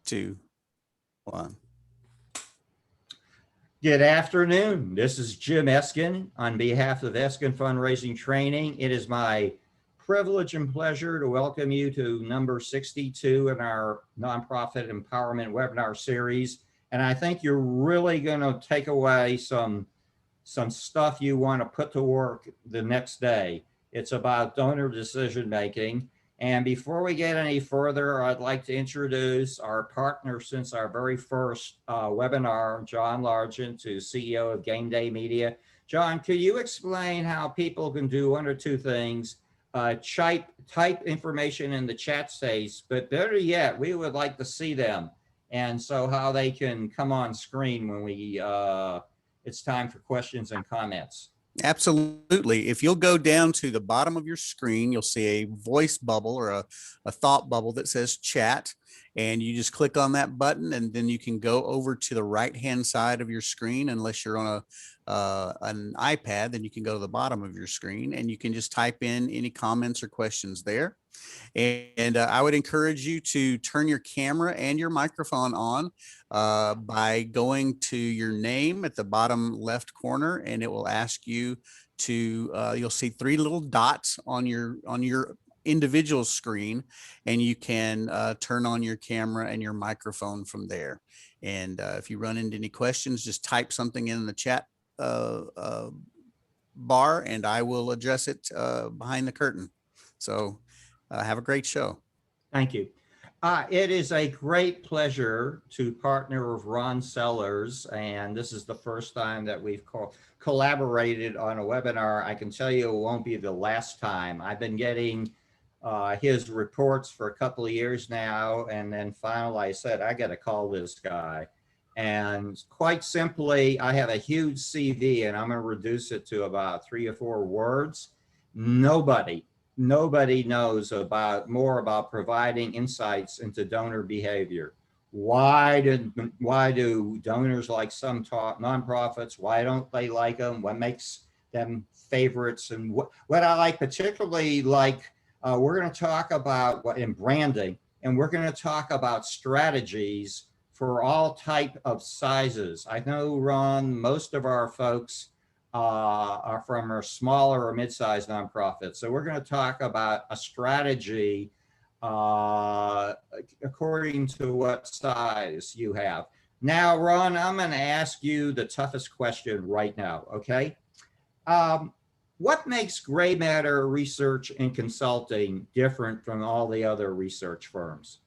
2, 1. Good afternoon. This is Jim Eskin on behalf of Eskin Fundraising Training. It is my privilege and pleasure to welcome you to number 62 in our nonprofit empowerment webinar series. And I think you're really going to take away some stuff you want to put to work the next day. It's about donor decision making. And before we get any further, I'd like to introduce our partner since our very first webinar, John Largent, who's CEO of Game Day Media. John, could you explain how people can do one or two things? Type information in the chat space, but better yet, we would like to see them. And so how they can come on screen when it's time for questions and comments. Absolutely. If you'll go down to the bottom of your screen, you'll see a voice bubble or a thought bubble that says chat, and you just click on that button, and then you can go over to the right-hand side of your screen. Unless you're on an iPad, then you can go to the bottom of your screen, and you can just type in any comments or questions there. And I would encourage you to turn your camera and your microphone on by going to your name at the bottom left corner, and it will ask you to, you'll see 3 little dots on your individual screen, and you can turn on your camera and your microphone from there. And if you run into any questions, just type something in the chat bar, and I will address it behind the curtain. So have a great show. Thank you. It is a great pleasure to partner with Ron Sellers, and this is the first time that we've collaborated on a webinar. I can tell you it won't be the last time. I've been getting his reports for a couple of years now, and then finally I said, I got to call this guy. And quite simply, I have a huge CV, and I'm going to reduce it to about 3 or 4 words. Nobody knows more about providing insights into donor behavior. Why do donors like some nonprofits? Why don't they like them? What makes them favorites? And what I like particularly, we're going to talk about in branding, and we're going to talk about strategies for all type of sizes. I know, Ron, most of our folks are from our smaller or mid-sized nonprofits. So we're going to talk about a strategy according to what size you have. Now, Ron, I'm going to ask you the toughest question right now, okay? What makes gray matter research and consulting different from all the other research firms?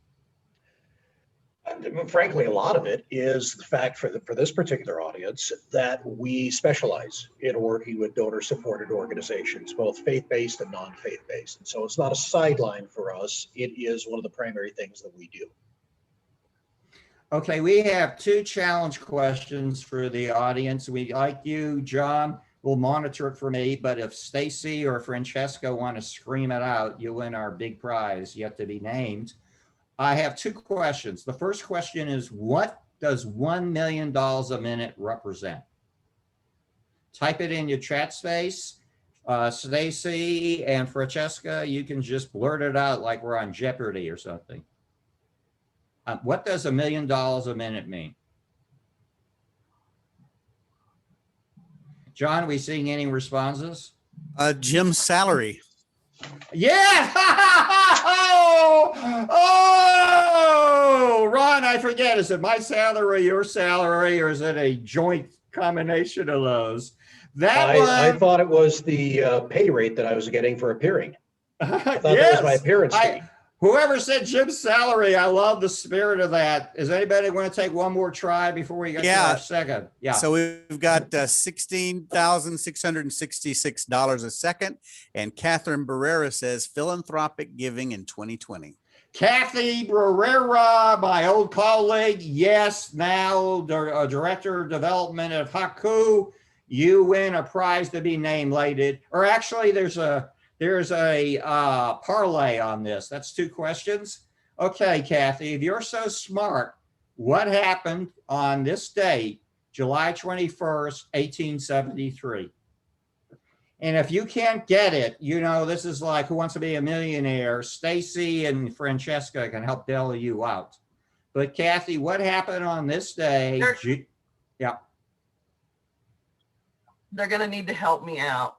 Frankly, a lot of it is the fact for this particular audience that we specialize in working with donor-supported organizations, both faith-based and non-faith-based. And so it's not a sideline for us. It is one of the primary things that we do. Okay, we have 2 challenge questions for the audience. We like you, John. We'll monitor it for me, but if Stacy or Francesca want to scream it out, you win our big prize yet to be named. I have 2 questions. The first question is, what does $1 million a minute represent? Type it in your chat space. Stacy and Francesca, you can just blurt it out like we're on Jeopardy or something. What does $1 million a minute mean? John, are we seeing any responses? Jim's salary. Yeah! Oh, Ron, I forget. Is it my salary, your salary, or is it a joint combination of those? I thought it was the pay rate that I was getting for appearing. I thought that was my appearance fee. Whoever said Jim's salary, I love the spirit of that. Is anybody going to take one more try before we get to our second? Yeah. So we've got $16,666 a second. And Catherine Barrera says philanthropic giving in 2020. Kathy Barrera, my old colleague. Yes, now Director of Development at Haku. You win a prize to be name-lated. Or actually, there's a parlay on this. That's 2 questions. Okay, Kathy, if you're so smart, what happened on this date, July 21st, 1873? And if you can't get it, you know, this is like Who Wants to Be a Millionaire. Stacy and Francesca can help bail you out. But Kathy, what happened on this day? Yeah. They're going to need to help me out.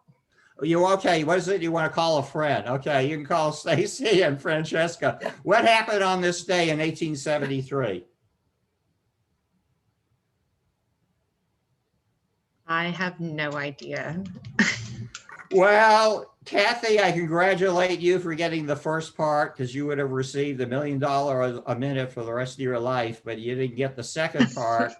You okay? What is it? You want to call a friend? Okay, you can call Stacy and Francesca. What happened on this day in 1873? I have no idea. Well, Kathy, I congratulate you for getting the first part, because you would have received $1 million a minute for the rest of your life, but you didn't get the second part.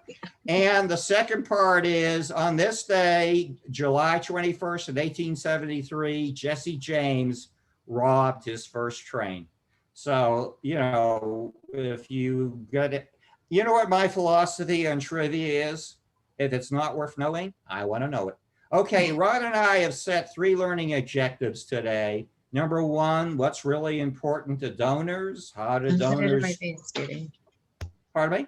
And the second part is, on this day, July 21st of 1873, Jesse James robbed his first train. So, you know, if you get it, you know what my philosophy on trivia is? If it's not worth knowing, I want to know it. Okay, Ron and I have set 3 learning objectives today. Number 1, what's really important to donors? How do donors... Pardon me?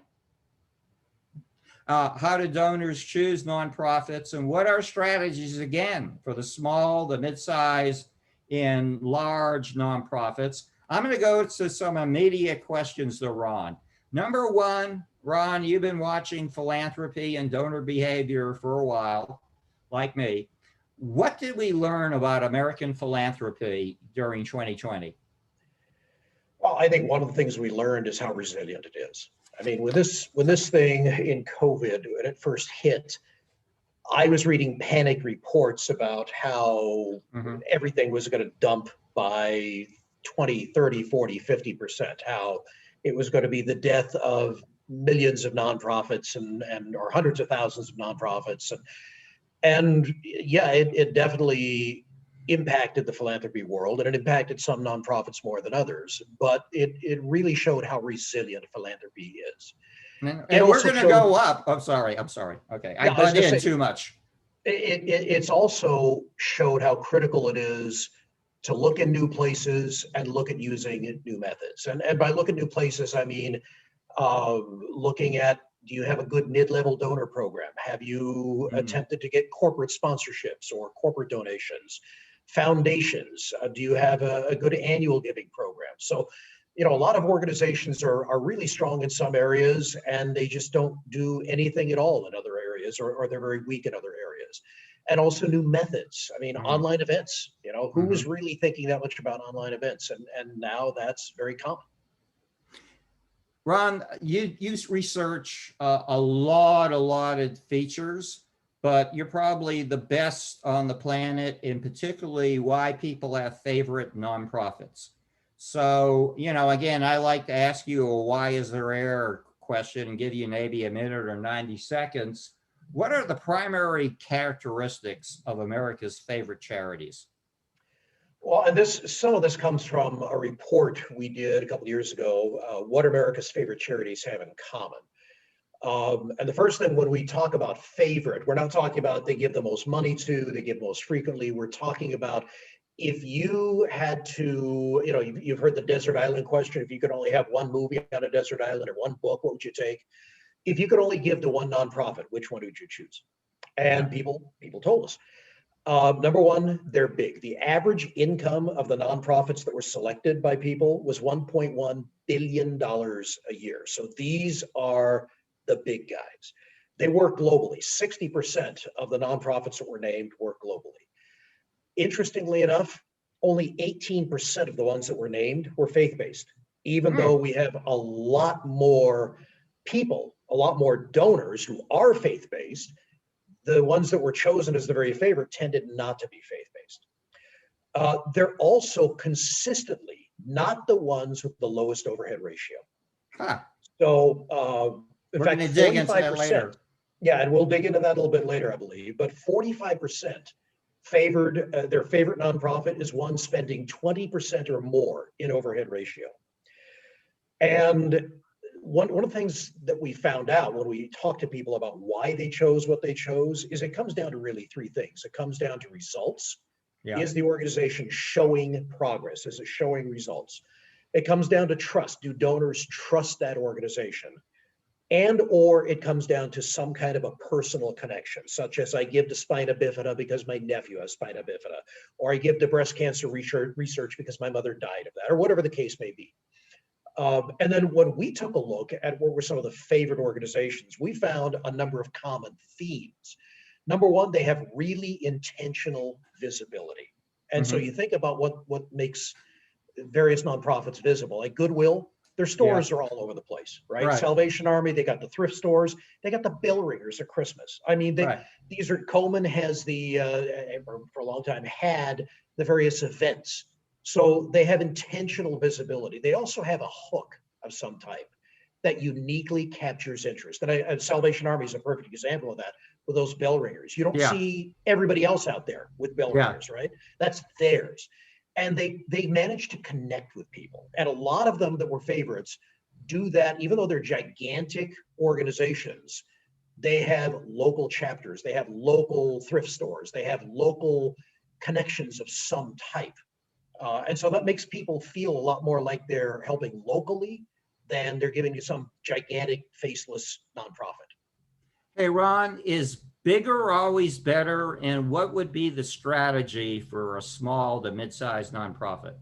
How do donors choose nonprofits, and what are strategies, again, for the small, the mid-size, and large nonprofits? I'm going to go to some immediate questions to Ron. Number 1, Ron, you've been watching philanthropy and donor behavior for a while, like me. What did we learn about American philanthropy during 2020? Well, I think one of the things we learned is how resilient it is. I mean, when this thing in COVID, when it first hit, I was reading panic reports about how everything was going to dump by 20, 30, 40, 50%, how it was going to be the death of millions of nonprofits and or hundreds of thousands of nonprofits. And yeah, it definitely impacted the philanthropy world, and it impacted some nonprofits more than others, but it really showed how resilient philanthropy is. And we're going to go up. I'm sorry. Okay, I butt in too much. It's also showed how critical it is to look in new places and look at using new methods. And by look at new places, I mean looking at, do you have a good mid-level donor program? Have you attempted to get corporate sponsorships or corporate donations? Foundations, do you have a good annual giving program? So, you know, a lot of organizations are really strong in some areas, and they just don't do anything at all in other areas, or they're very weak in other areas. And also new methods. I mean, online events, you know, who was really thinking that much about online events? And now that's very common. Ron, you research a lot of features, but you're probably the best on the planet in particularly why people have favorite nonprofits. So, you know, again, I like to ask you a why is there error question and give you maybe a minute or 90 seconds. What are the primary characteristics of America's favorite charities? Well, and some of this comes from a report we did a couple of years ago, what America's favorite charities have in common. And the first thing, when we talk about favorite, we're not talking about they give the most money to, they give most frequently. We're talking about, if you had to, you know, you've heard the desert island question. If you could only have one movie on a desert island or one book, what would you take? If you could only give to one nonprofit, which one would you choose? And people told us. Number 1, they're big. The average income of the nonprofits that were selected by people was $1.1 billion a year. So these are the big guys. They work globally. 60% of the nonprofits that were named work globally. Interestingly enough, only 18% of the ones that were named were faith-based, even though we have a lot more people, a lot more donors who are faith-based. The ones that were chosen as the very favorite tended not to be faith-based. They're also consistently not the ones with the lowest overhead ratio. So in fact, 45%, yeah, and we'll dig into that a little bit later, I believe, but 45% favored, their favorite nonprofit is one spending 20% or more in overhead ratio. And one of the things that we found out when we talked to people about why they chose what they chose is it comes down to really 3 things. It comes down to results. Is the organization showing progress? Is it showing results? It comes down to trust. Do donors trust that organization? And or it comes down to some kind of a personal connection, such as I give to spina bifida because my nephew has spina bifida, or I give to breast cancer research because my mother died of that, or whatever the case may be. And then when we took a look at what were some of the favorite organizations, we found a number of common themes. Number one, they have really intentional visibility. And so you think about what makes various nonprofits visible, like Goodwill, their stores are all over the place, right? Right. Salvation Army, they got the thrift stores, they got the bell ringers at Christmas. I mean, these are, Coleman has for a long time had the various events. So they have intentional visibility. They also have a hook of some type that uniquely captures interest. And Salvation Army is a perfect example of that with those bell ringers. You don't see everybody else out there with bell ringers, right? That's theirs. And they manage to connect with people. And a lot of them that were favorites do that, even though they're gigantic organizations. They have local chapters, they have local thrift stores, they have local connections of some type. And so that makes people feel a lot more like they're helping locally than they're giving you some gigantic faceless nonprofit. Hey, Ron, is bigger always better? And what would be the strategy for a small to mid-sized nonprofit?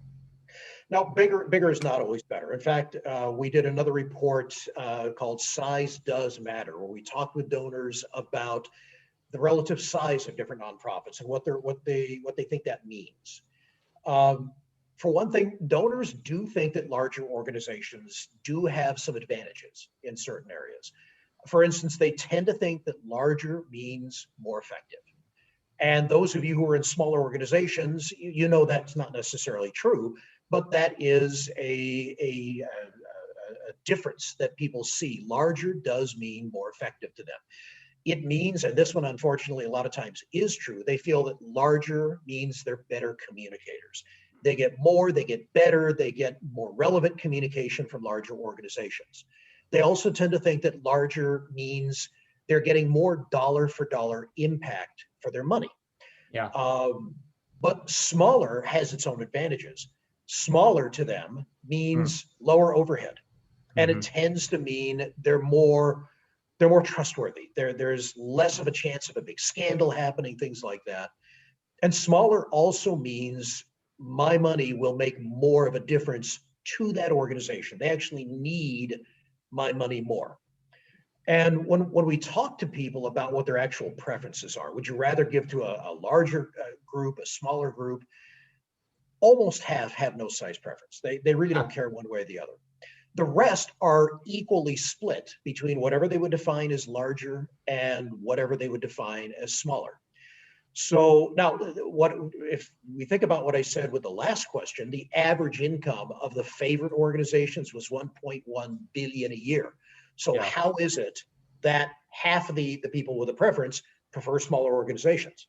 Now, bigger is not always better. In fact, we did another report called Size Does Matter, where we talked with donors about the relative size of different nonprofits and what they think that means. For one thing, donors do think that larger organizations do have some advantages in certain areas. For instance, they tend to think that larger means more effective. And those of you who are in smaller organizations, you know that's not necessarily true, but that is a difference that people see. Larger does mean more effective to them. It means, and this one unfortunately a lot of times is true, they feel that larger means they're better communicators. They get more, they get better, they get more relevant communication from larger organizations. They also tend to think that larger means they're getting more dollar for dollar impact for their money. Yeah. But smaller has its own advantages. Smaller to them means lower overhead. And it tends to mean they're more trustworthy. There's less of a chance of a big scandal happening, things like that. And smaller also means my money will make more of a difference to that organization. They actually need my money more. And when we talk to people about what their actual preferences are, would you rather give to a larger group, a smaller group? Almost half have no size preference. They really don't care one way or the other. The rest are equally split between whatever they would define as larger and whatever they would define as smaller. So now, what if we think about what I said with the last question? The average income of the favorite organizations was 1.1 billion a year. So how is it that half of the people with a preference prefer smaller organizations?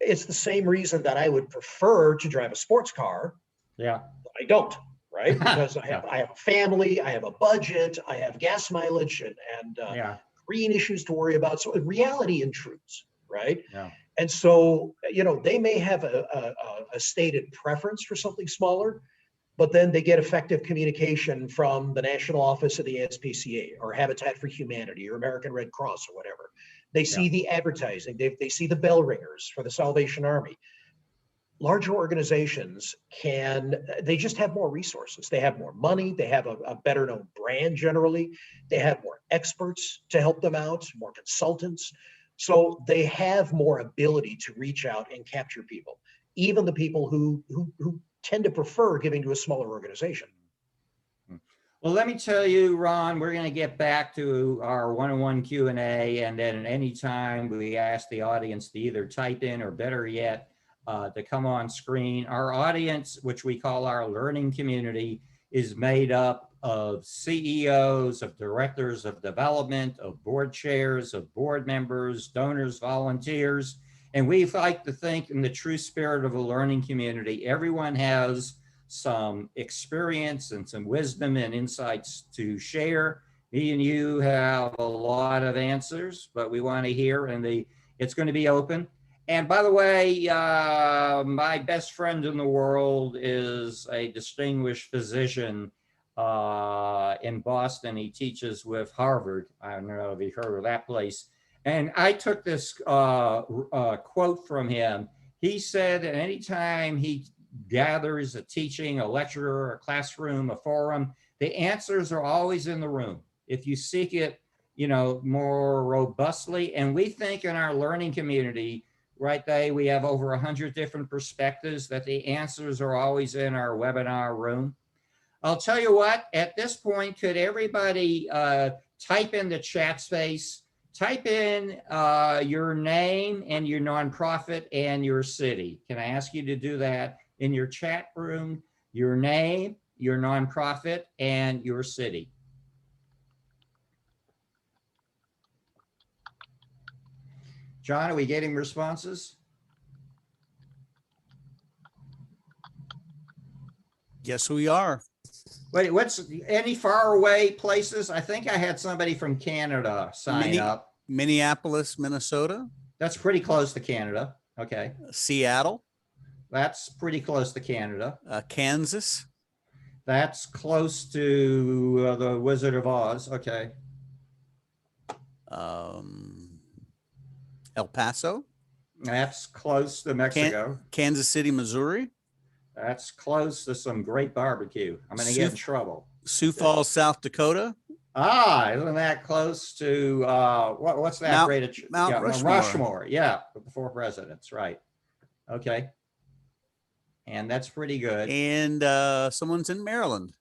It's the same reason that I would prefer to drive a sports car. Yeah. I don't, right? Because I have a family, I have a budget, I have gas mileage and green issues to worry about. So reality intrudes, right? Yeah. And so, they may have a stated preference for something smaller, but then they get effective communication from the national office of the SPCA or Habitat for Humanity or American Red Cross or whatever. They see the advertising, they see the bell ringers for the Salvation Army. Larger organizations they just have more resources. They have more money. They have a better known brand generally. They have more experts to help them out, more consultants. So they have more ability to reach out and capture people, even the people who tend to prefer giving to a smaller organization. Well, let me tell you, Ron, we're going to get back to our one-on-one Q&A, and then at any time we ask the audience to either type in or better yet, to come on screen. Our audience, which we call our learning community, is made up of CEOs, of directors of development, of board chairs, of board members, donors, volunteers. And we like to think in the true spirit of a learning community, everyone has some experience and some wisdom and insights to share. Me and you have a lot of answers, but we want to hear, and it's going to be open. And by the way, my best friend in the world is a distinguished physician in Boston. He teaches with Harvard. I don't know if you've heard of that place. And I took this quote from him. He said that anytime he gathers a teaching, a lecture, a classroom, a forum, The answers are always in the room. If you seek it, more robustly, and we think in our learning community, right, we have over 100 different perspectives, that the answers are always in our webinar room. I'll tell you what, at this point, could everybody type in the chat space, type in your name and your nonprofit and your city. Can I ask you to do that in your chat room? Your name, your nonprofit, and your city. John, are we getting responses? Yes, we are. Wait, what's any far away places? I think I had somebody from Canada sign up. Minneapolis, Minnesota. That's pretty close to Canada. Okay. Seattle. That's pretty close to Canada. Kansas. That's close to the Wizard of Oz. Okay. El Paso. That's close to Mexico. Kansas City, Missouri. That's close to some great barbecue. I'm going to get in trouble. Sioux Falls, South Dakota. Isn't that close to what's that? Mount Rushmore. Rushmore. Yeah, with the 4 presidents, right? Okay. And that's pretty good. And someone's in Maryland.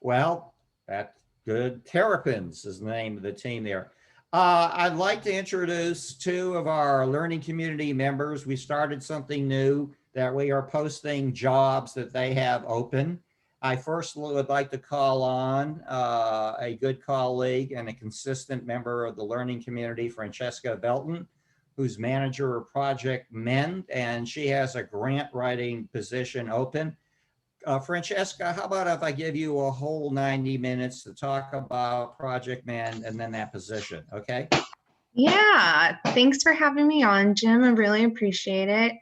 Well, that's good. Terrapins is the name of the team there. I'd like to introduce 2 of our learning community members. We started something new that we are posting jobs that they have open. I first would like to call on a good colleague and a consistent member of the learning community, Francesca Belton, who's manager of Project MEND, and she has a grant writing position open. Francesca, how about if I give you a whole 90 minutes to talk about Project MEND and then that position, okay? Yeah, thanks for having me on, Jim. I really appreciate it.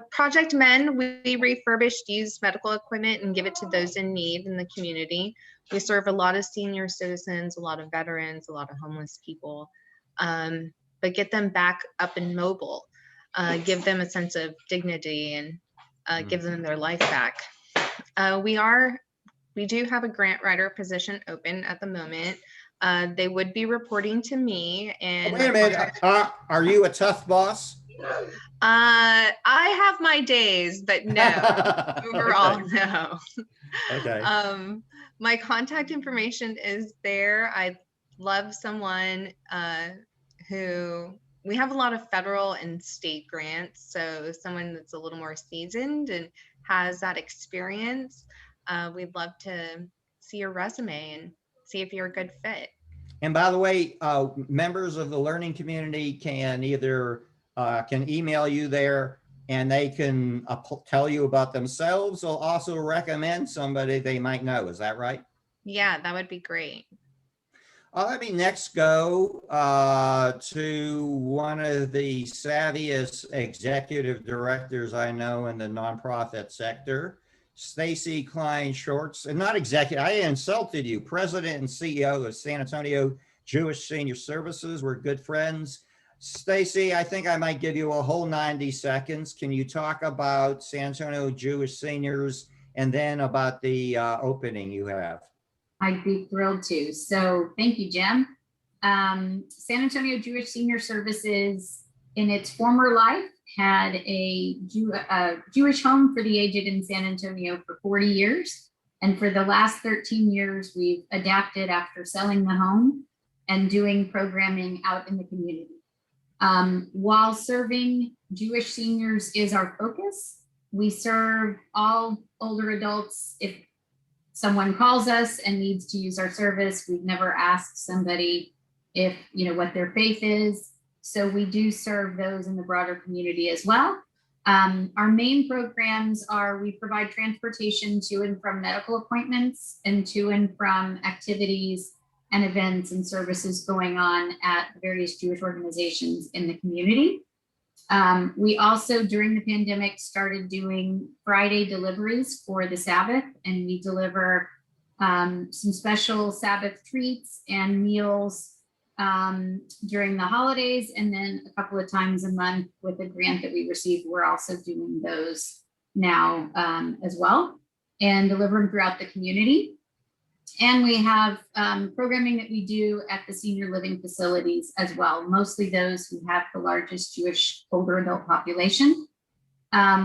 Project MEND, we refurbish used medical equipment and give it to those in need in the community. We serve a lot of senior citizens, a lot of veterans, a lot of homeless people, but get them back up and mobile, give them a sense of dignity, and give them their life back. We do have a grant writer position open at the moment. They would be reporting to me. And wait a minute, are you a tough boss? I have my days, but no, overall, Okay. no. Okay. My contact information is there. I'd love someone who, we have a lot of federal and state grants, so someone that's a little more seasoned and has that experience. We'd love to see your resume and see if you're a good fit. And by the way, members of the learning community can either can email you there, and they can tell you about themselves, or also recommend somebody they might know. Is that right? Yeah, that would be great. Let me next go to one of the savviest executive directors I know in the nonprofit sector, Stacy Klein Shorts, and not executive, I insulted you, President and CEO of San Antonio Jewish Senior Services. We're good friends. Stacy, I think I might give you a whole 90 seconds. Can you talk about San Antonio Jewish Seniors and then about the opening you have? I'd be thrilled to. So thank you, Jim. San Antonio Jewish Senior Services, in its former life, had a Jewish home for the aged in San Antonio for 40 years. And for the last 13 years, we've adapted after selling the home and doing programming out in the community. While serving Jewish seniors is our focus, we serve all older adults. If someone calls us and needs to use our service, we've never asked somebody if, what their faith is. So we do serve those in the broader community as well. Our main programs are, we provide transportation to and from medical appointments and to and from activities and events and services going on at various Jewish organizations in the community. We also, during the pandemic, started doing Friday deliveries for the Sabbath, and we deliver some special Sabbath treats and meals during the holidays, and then a couple of times a month with a grant that we received. We're also doing those now as well, and deliver them throughout the community. And we have programming that we do at the senior living facilities as well, mostly those who have the largest Jewish older adult population.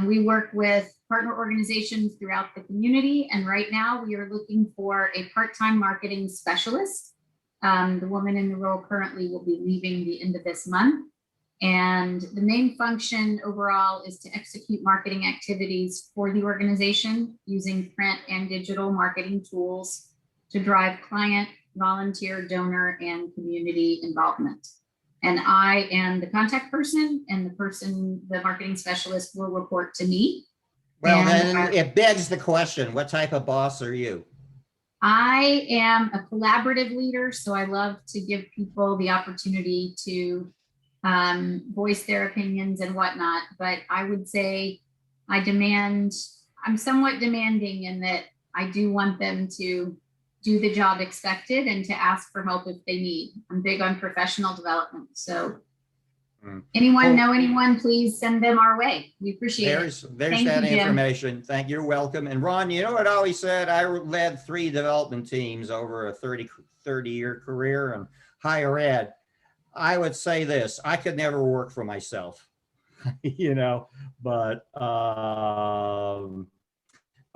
We work with partner organizations throughout the community, and right now we are looking for a part-time marketing specialist. The woman in the role currently will be leaving the end of this month. And the main function overall is to execute marketing activities for the organization using print and digital marketing tools to drive client, volunteer, donor, and community involvement. And I am the contact person, and the marketing specialist will report to me. Well, And then it begs the question, what type of boss are you? I am a collaborative leader, so I love to give people the opportunity to voice their opinions and whatnot. But I would say I'm somewhat demanding in that I do want them to do the job expected and to ask for help if they need. I'm big on professional development. So anyone know anyone, please send them our way. We appreciate it. There's Thank that you, Jim. information. Thank you. You're welcome. And Ron, you know what I always said? I led 3 development teams over a 30-year career in higher ed. I would say this, I could never work for myself, you know, but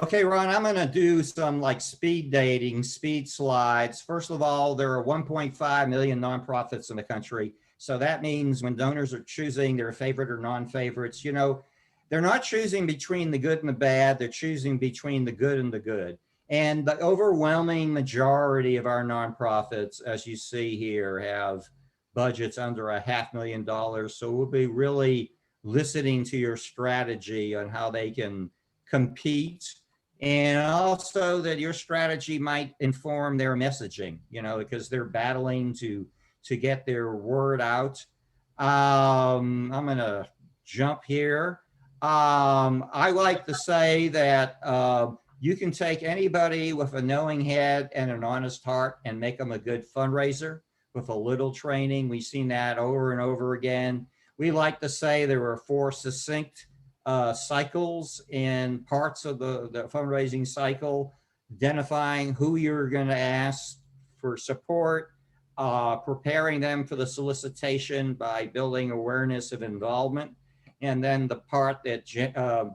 okay, Ron, I'm going to do some like speed dating, speed slides. First of all, there are 1.5 million nonprofits in the country. So that means when donors are choosing their favorite or non-favorites, you know, they're not choosing between the good and the bad. They're choosing between the good and the good. And the overwhelming majority of our nonprofits, as you see here, have budgets under $500,000. So we'll be really listening to your strategy on how they can compete, and also that your strategy might inform their messaging, you know, because they're battling to get their word out. I'm going to jump here. I like to say that you can take anybody with a knowing head and an honest heart and make them a good fundraiser with a little training. We've seen that over and over again. We like to say there are 4 succinct cycles and parts of the fundraising cycle, identifying who you're going to ask for support, preparing them for the solicitation by building awareness of involvement, and then the part that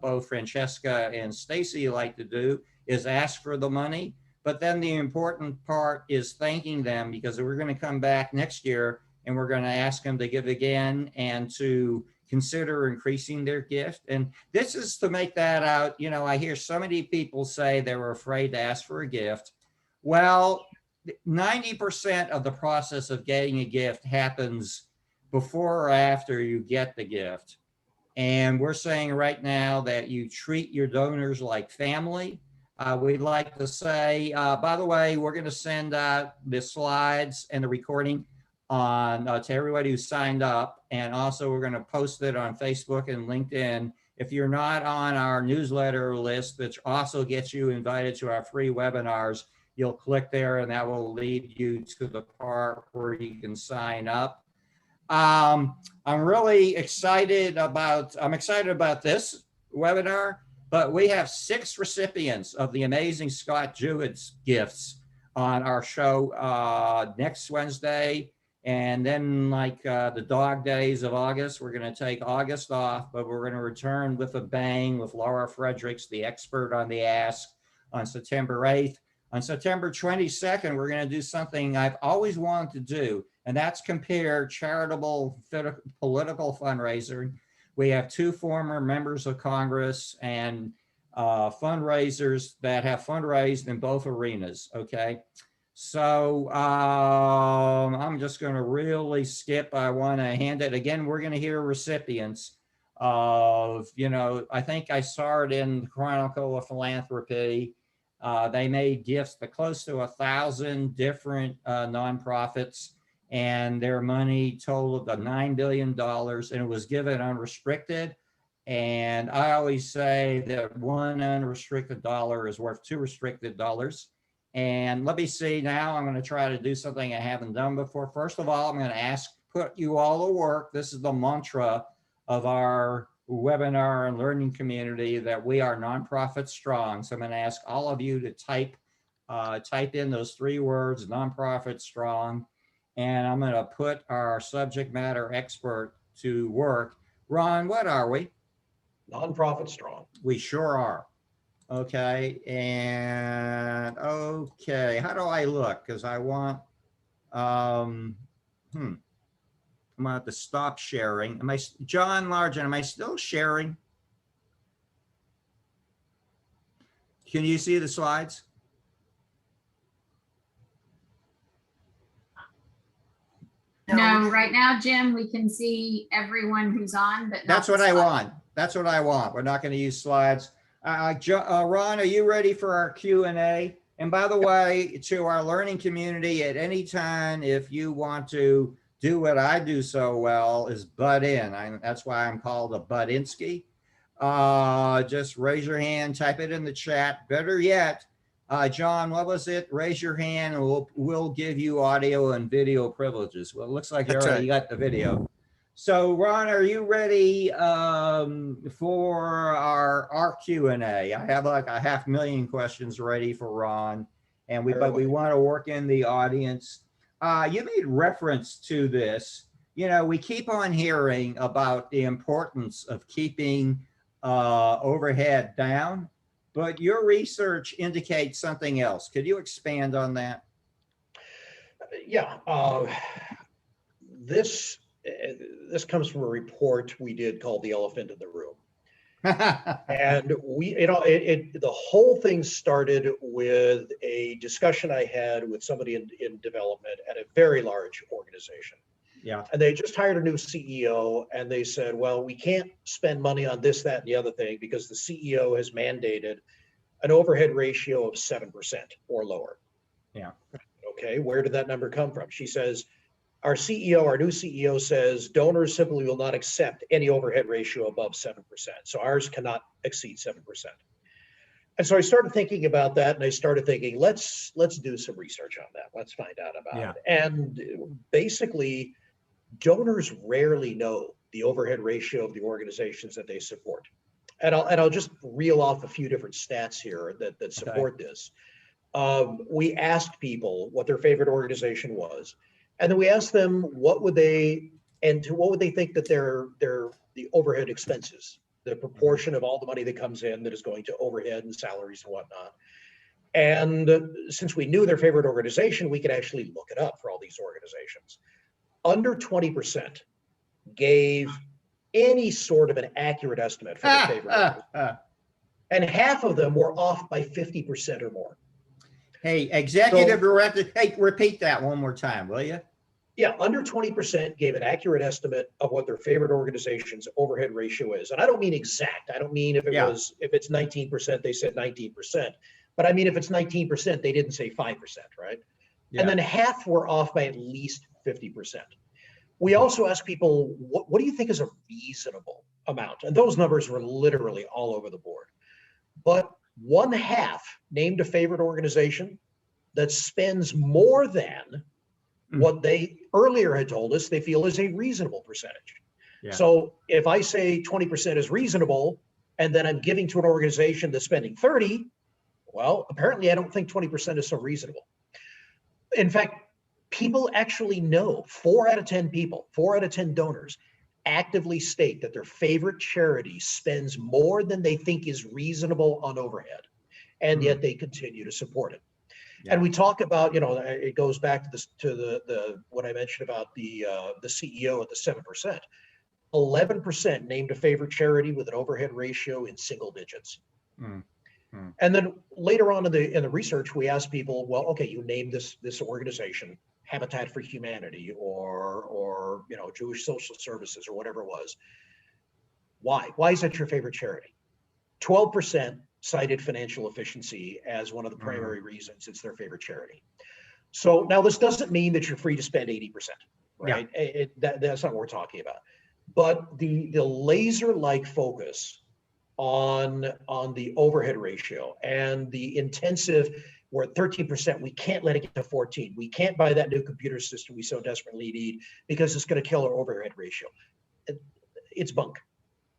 both Francesca and Stacy like to do is ask for the money. But then the important part is thanking them, because we're going to come back next year and we're going to ask them to give again and to consider increasing their gift. And this is to make that out. You know, I hear so many people say they were afraid to ask for a gift. Well, 90% of the process of getting a gift happens before or after you get the gift. And we're saying right now that you treat your donors like family. We'd like to say, by the way, we're going to send out the slides and the recording on to everybody who signed up. And also we're going to post it on Facebook and LinkedIn. If you're not on our newsletter list, which also gets you invited to our free webinars, you'll click there and that will lead you to the part where you can sign up. I'm really excited about this webinar, but we have 6 recipients of the amazing Scott Jewett's gifts on our show next Wednesday. And then like the dog days of August, we're going to take August off, but we're going to return with a bang with Laura Fredericks, the expert on the ask, on September 8th. On September 22nd, we're going to do something I've always wanted to do, and that's compare charitable political fundraising. We have 2 former members of Congress and fundraisers that have fundraised in both arenas, okay? So I'm just going to really skip. I want to hand it again. We're going to hear recipients of, you know, I think I saw it in the Chronicle of Philanthropy. They made gifts to close to 1,000 different nonprofits, and their money totaled $9 billion, and it was given unrestricted. And I always say that 1 unrestricted dollar is worth 2 restricted dollars. And let me see now, I'm going to try to do something I haven't done before. First of all, I'm going to put you all to work. This is the mantra of our webinar and learning community, that we are nonprofit strong. So I'm going to ask all of you to type type in those 3 words, nonprofit strong, and I'm going to put our subject matter expert to work. Ron, what are we? Nonprofit strong. We sure are. Okay. And okay, how do I look? Because I want, I'm going to have to stop sharing. Am I, John Largent, am I still sharing? Can you see the slides? No, right now, Jim, we can see everyone who's on, but not That's the what I slide. want. That's what I want. We're not going to use slides. Ron, are you ready for our Q&A? And by the way, to our learning community, at any time, if you want to do what I do so well, is butt in. That's why I'm called a Buttinsky. Just raise your hand, type it in the chat. Better yet, John, what was it? Raise your hand and we'll give you audio and video privileges. Well, it looks like you That's already got the video. So Ron, are you ready for our Q&A? I have like 500,000 questions ready for Ron, and but we want to work in the audience. You made reference to this. You know, we keep on hearing about the importance of keeping overhead down, but your research indicates something else. Could you expand on that? Yeah. This comes from a report we did called The Elephant in the Room. And we, the whole thing started with a discussion I had with somebody in development at a very large organization. Yeah. And they just hired a new CEO, and they said, well, we can't spend money on this, that, and the other thing because the CEO has mandated an overhead ratio of 7% or lower. Yeah. Okay, where did that number come from? She says, our new CEO says donors simply will not accept any overhead ratio above 7%. So ours cannot exceed 7%. And so I started thinking about that, and I started thinking, let's do some research on that. Let's find out about it. And basically, donors rarely know the overhead ratio of the organizations that they support. And I'll just reel off a few different stats here that support this. We asked people what their favorite organization was, and then we asked them what would they think that the overhead expenses, the proportion of all the money that comes in that is going to overhead and salaries and whatnot. And since we knew their favorite organization, we could actually look it up for all these organizations. Under 20% gave any sort of an accurate estimate for their favorite organization. And half of them were off by 50% or more. Hey, executive director, hey, repeat that one more time, will you? Yeah, under 20% gave an accurate estimate of what their favorite organization's overhead ratio is. And I don't mean exact. I don't mean if it's 19%, they said 19%. But I mean, if it's 19%, they didn't say 5%, right? Yeah. And then half were off by at least 50%. We also asked people, what do you think is a reasonable amount? And those numbers were literally all over the board. But 1/2 named a favorite organization that spends more than what they earlier had told us they feel is a reasonable percentage. Yeah. So if I say 20% is reasonable, and then I'm giving to an organization that's spending 30, well, apparently I don't think 20% is so reasonable. In fact, people actually know 4 out of 10 people, 4 out of 10 donors actively state that their favorite charity spends more than they think is reasonable on overhead, and yet they continue to support it. Yeah. And we talk about, it goes back to this, to the what I mentioned about the CEO at the 7%. 11% named a favorite charity with an overhead ratio in single digits. And then later on in the research, we asked people, well, okay, you named this organization, Habitat for Humanity, or Jewish Social Services, or whatever it was. Why? Why is that your favorite charity? 12% cited financial efficiency as one of the primary reasons it's their favorite charity. So now this doesn't mean that you're free to spend 80%, right? Yeah. That's not what we're talking about. But the laser-like focus on the overhead ratio and the intensive, we're at 13%, we can't let it get to 14. We can't buy that new computer system we so desperately need because it's going to kill our overhead ratio. It's bunk.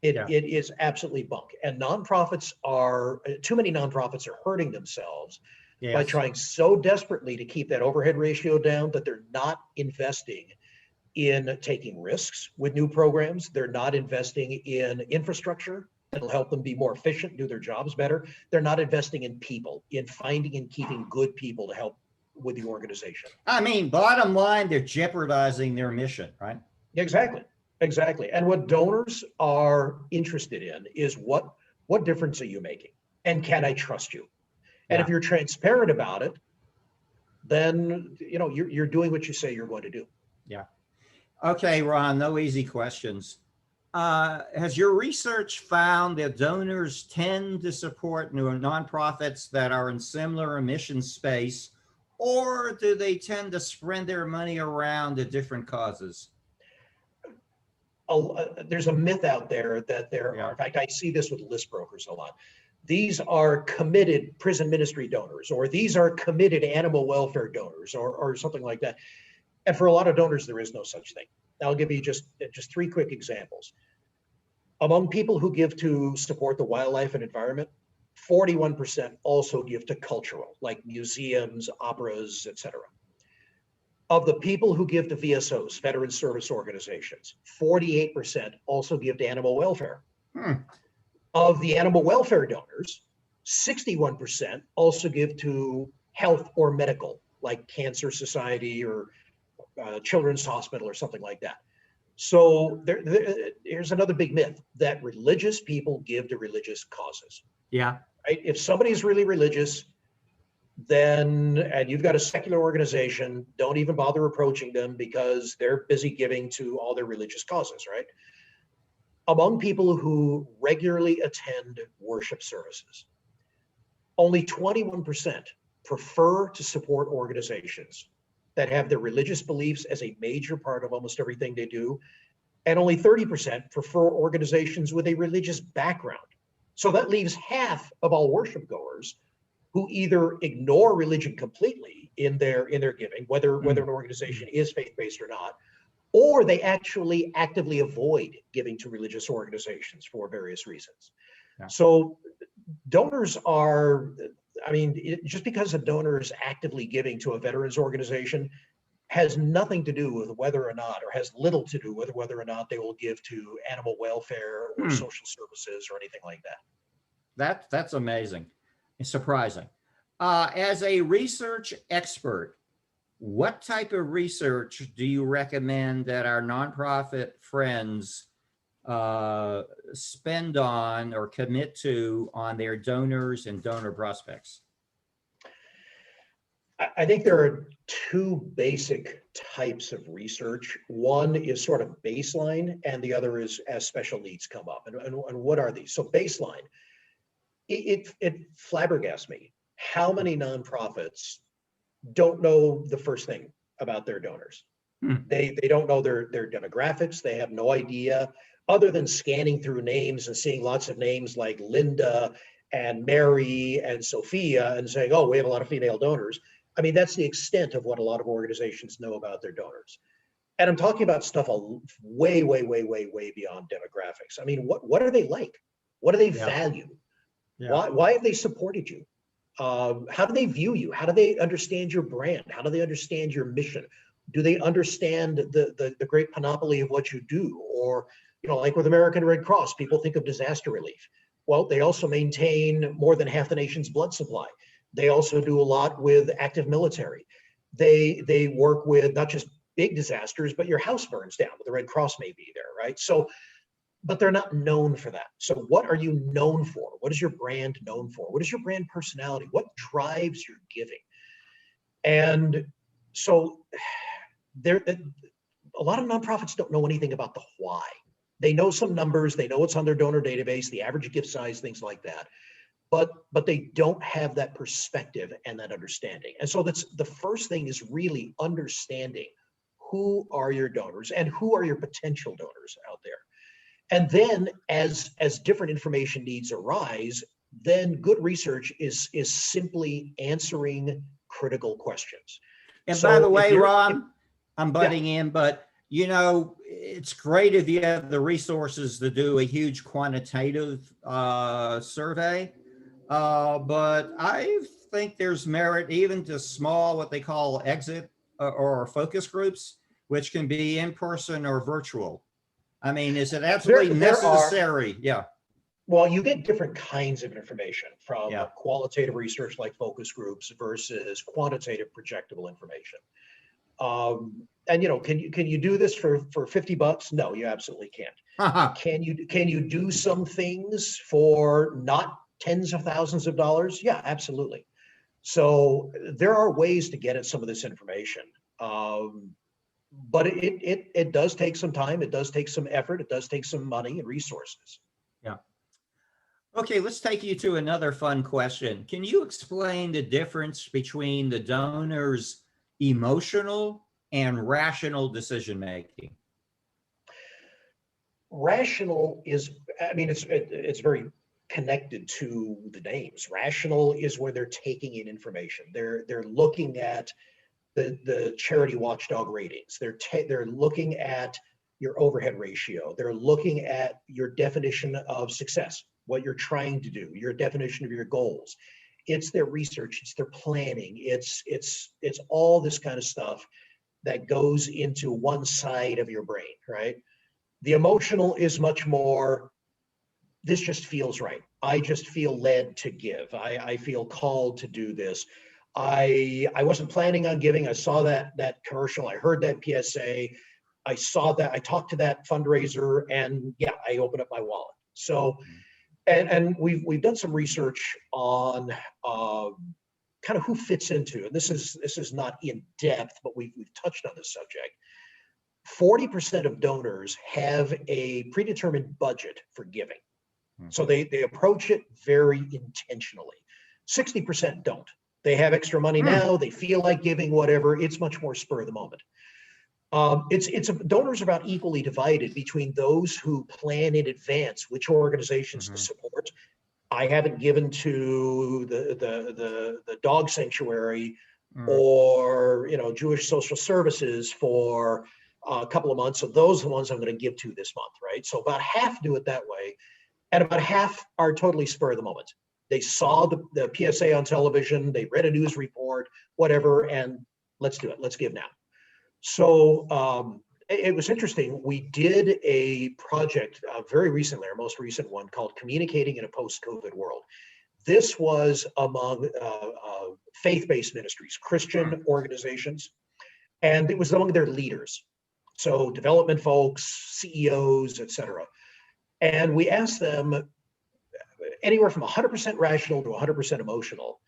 It is absolutely bunk. And too many nonprofits are hurting themselves by Yes. trying so desperately to keep that overhead ratio down that they're not investing in taking risks with new programs. They're not investing in infrastructure that'll help them be more efficient, do their jobs better. They're not investing in people, in finding and keeping good people to help with the organization. I mean, bottom line, they're jeopardizing their mission, right? Exactly. Exactly. And what donors are interested in is what difference are you making? And can I trust you? And if Yeah. you're transparent about it, then you're doing what you say you're going to do. Yeah. Okay, Ron, no easy questions. Has your research found that donors tend to support new nonprofits that are in similar mission space, or do they tend to spread their money around to different causes? There's a myth out there that there Yeah. are, in fact, I see this with list brokers a lot. These are committed prison ministry donors, or these are committed animal welfare donors, or something like that. And for a lot of donors, there is no such thing. I'll give you just 3 quick examples. Among people who give to support the wildlife and environment, 41% also give to cultural, like museums, operas, etc. Of the people who give to VSOs, veteran service organizations, 48% also give to animal welfare. Of the animal welfare donors, 61% also give to health or medical, like Cancer Society or Children's Hospital or something like that. So here's another big myth, that religious people give to religious causes. Yeah. Right? If somebody's really religious, and you've got a secular organization, don't even bother approaching them because they're busy giving to all their religious causes, right? Among people who regularly attend worship services, only 21% prefer to support organizations that have their religious beliefs as a major part of almost everything they do. And only 30% prefer organizations with a religious background. So that leaves half of all worship goers who either ignore religion completely in their giving, whether an organization is faith-based or not, or they actually actively avoid giving to religious organizations for various reasons. Yeah. So donors are, just because a donor is actively giving to a veterans organization has nothing to do with whether or not, or has little to do with whether or not they will give to animal welfare or social services or anything like that. That's amazing. It's surprising. As a research expert, what type of research do you recommend that our nonprofit friends spend on or commit to on their donors and donor prospects? I think there are 2 basic types of research. One is sort of baseline, and the other is as special needs come up. And what are these? So baseline, it flabbergasts me how many nonprofits don't know the first thing about their donors. They don't know their demographics. They have no idea, other than scanning through names and seeing lots of names like Linda and Mary and Sophia and saying, oh, we have a lot of female donors. That's the extent of what a lot of organizations know about their donors. And I'm talking about stuff way, way, way, way, way beyond demographics. What are they like? What do they value? Yeah. Why have they supported you? How do they view you? How do they understand your brand? How do they understand your mission? Do they understand the great panoply of what you do? Or, like with American Red Cross, people think of disaster relief. Well, they also maintain more than half the nation's blood supply. They also do a lot with active military. They work with not just big disasters, but your house burns down, but the Red Cross may be there, right? So, but they're not known for that. So what are you known for? What is your brand known for? What is your brand personality? What drives your giving? And so a lot of nonprofits don't know anything about the why. They know some numbers, they know what's on their donor database, the average gift size, things like that. But they don't have that perspective and that understanding. And so that's the first thing, is really understanding who are your donors and who are your potential donors out there. And then as different information needs arise, then good research is simply answering critical questions. And So by the if way, you're- Ron, I'm butting in, but it's great if you have the resources to do a huge quantitative survey. But I've think there's merit even to small, what they call exit or focus groups, which can be in person or virtual? I mean, is it absolutely There are- necessary? Yeah. Well, you get different kinds of information from Yeah. qualitative research like focus groups versus quantitative projectable information. And can you do this for $50? No, you absolutely can't. Can you do some things for not tens of thousands of dollars? Yeah, absolutely. So there are ways to get at some of this information. But it does take some time, it does take some effort, it does take some money and resources. Yeah. Okay, let's take you to another fun question. Can you explain the difference between the donor's emotional and rational decision making? Rational is, I mean, it's very connected to the names. Rational is where they're taking in information. They're looking at the charity watchdog ratings. They're looking at your overhead ratio. They're looking at your definition of success, what you're trying to do, your definition of your goals. It's their research, it's their planning, it's all this kind of stuff that goes into one side of your brain, right? The emotional is much more, this just feels right. I just feel led to give. I feel called to do this. I wasn't planning on giving. I saw that commercial. I heard that PSA. I saw that. I talked to that fundraiser, and yeah, I opened up my wallet. So, and we've done some research on kind of who fits into, and this is not in depth, but we've touched on this subject. 40% of donors have a predetermined budget for giving. So they approach it very intentionally. 60% don't. They have extra money now, they feel like giving, whatever. It's much more spur of the moment. Donors are about equally divided between those who plan in advance which organizations to support. I haven't given to the dog sanctuary or Jewish social services for a couple of months, so those are the ones I'm going to give to this month, right? So about half do it that way, and about half are totally spur of the moment. They saw the PSA on television, they read a news report, whatever, and let's do it. Let's give now. So it was interesting. We did a project very recently, our most recent one, called Communicating in a Post-COVID World. This was among faith-based ministries, Christian organizations, and it was among their leaders. So development folks, CEOs, et cetera. And we asked them, anywhere from 100% rational to 100% emotional,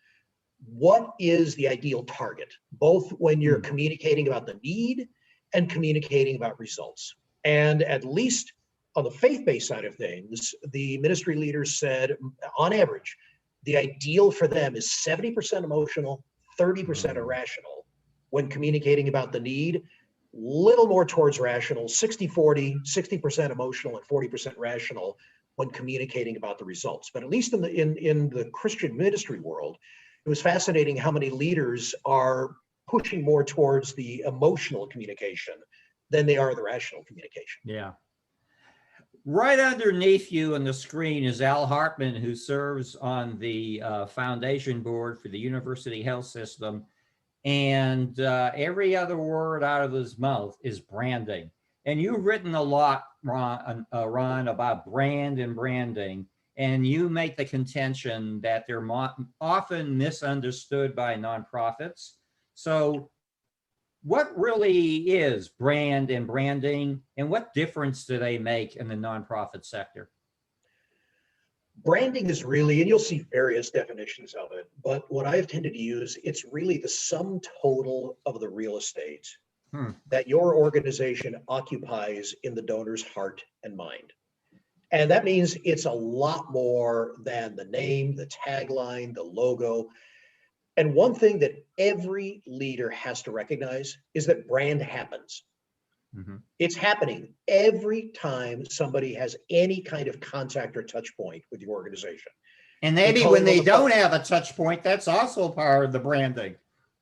what is the ideal target, both when you're communicating about the need and communicating about results? And at least on the faith-based side of things, the ministry leaders said, on average, the ideal for them is 70% emotional, 30% irrational when communicating about the need, little more towards rational, 60-40, 60% emotional and 40% rational when communicating about the results. But at least in the Christian ministry world, it was fascinating how many leaders are pushing more towards the emotional communication than they are the rational communication. Yeah. Right underneath you on the screen is Al Hartman, who serves on the foundation board for the University Health System. And every other word out of his mouth is branding. And you've written a lot, Ron, about brand and branding. And you make the contention that they're often misunderstood by nonprofits. So what really is brand and branding, and what difference do they make in the nonprofit sector? Branding is really, and you'll see various definitions of it, but what I've tended to use, it's really the sum total of the real estate that your organization occupies in the donor's heart and mind. And that means it's a lot more than the name, the tagline, the logo. And one thing that every leader has to recognize is that brand happens. It's happening every time somebody has any kind of contact or touch point with your organization. And maybe when they don't have a touch point, that's also part of the branding.